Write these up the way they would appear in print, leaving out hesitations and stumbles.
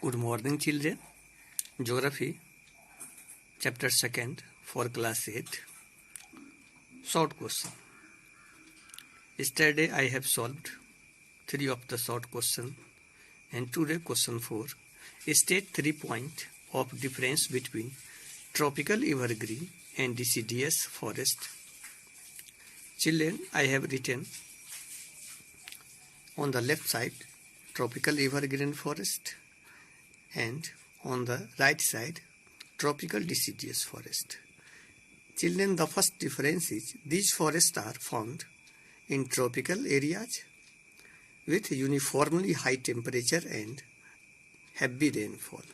Good morning, children. Geography, chapter 2nd for class 8. Short question. Yesterday I have solved 3 of the short question and today question 4. State 3 points of difference between tropical evergreen and deciduous forest. Children, I have written on the left side tropical evergreen forest and on the right side tropical deciduous forest. Children, the first difference is these forests are found in tropical areas with uniformly high temperature and heavy rainfall.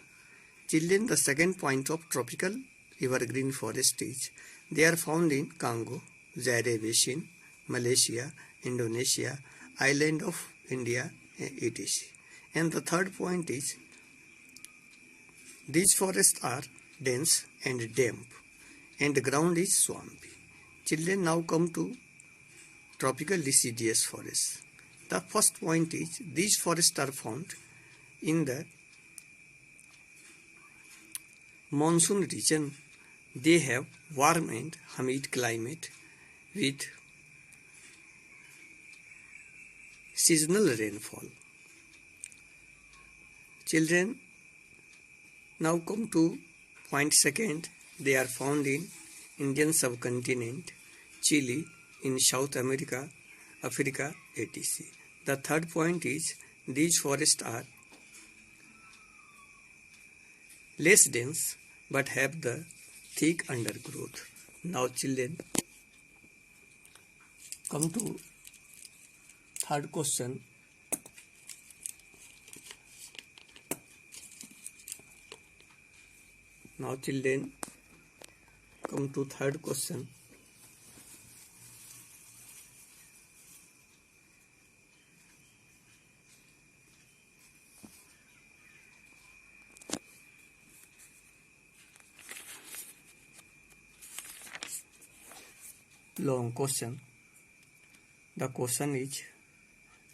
Children, the second point of tropical evergreen forest is they are found in Congo, Zaire Basin, Malaysia, Indonesia, island of India, etc. And the third point is these forests are dense and damp and the ground is swampy. Children, now come to tropical deciduous forests. The first point is these forests are found in the monsoon region. They have warm and humid climate with seasonal rainfall. Children, now come to point second. They are found in Indian subcontinent, Chile, in South America, Africa, etc. The third point is these forests are less dense but have the thick undergrowth. Now children, come to third question. Now children, come to third question. Long question. The question is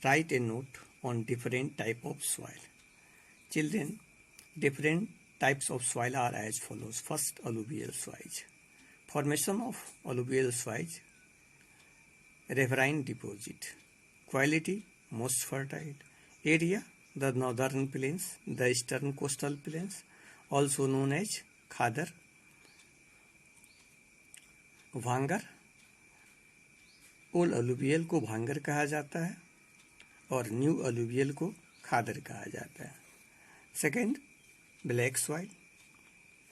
write a note on different type of soil. Children, different types of soil are as follows. First, alluvial soils. Formation of alluvial soils. Riverine deposit. Quality, most fertile. Area, the northern plains, the eastern coastal plains, also known as Khadar, भांगर. Old alluvial को भांगर कहा जाता है और new alluvial को खादर कहा जाता है. Second, black soil.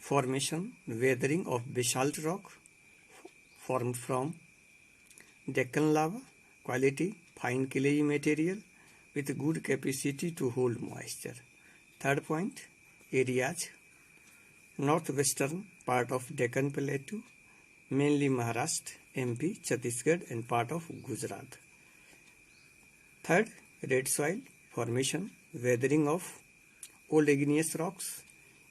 Formation, weathering of basalt rock formed from Deccan lava. Quality, fine clayey material with good capacity to hold moisture. Third point, areas, northwestern part of Deccan Plateau, mainly Maharashtra, MP, Chhattisgarh and part of Gujarat. Third, red soil. Formation, weathering of old igneous rocks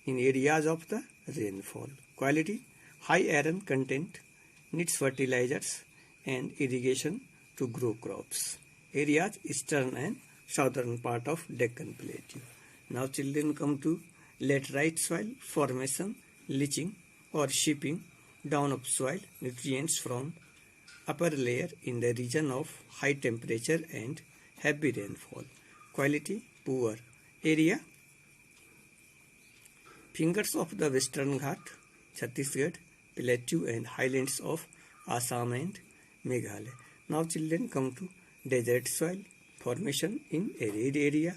in areas of the rainfall. Quality, high iron content, needs fertilizers and irrigation to grow crops. Areas, eastern and southern part of Deccan Plateau. Now children, come to laterite soil. Formation, leaching or shipping down of soil nutrients from upper layer in the region of high temperature and heavy rainfall. Quality, poor. Area, fingers of the Western Ghat, Chhattisgarh, Plateau and highlands of Assam and Meghalaya. Now children, come to desert soil. Formation in arid area.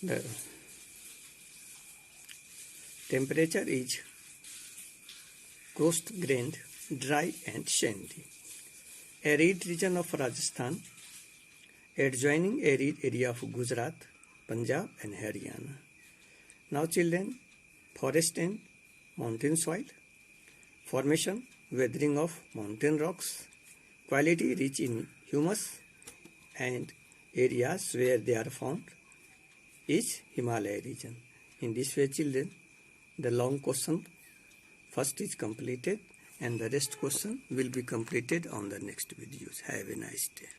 The temperature is coast-grained, dry and sandy. Arid region of Rajasthan, adjoining arid area of Gujarat, Punjab and Haryana. Now children, forest and mountain soil. Formation, weathering of mountain rocks. Quality, rich in humus and areas where they are found is Himalaya region. In this way children, the long question first is completed and the rest question will be completed on the next videos. Have a nice day.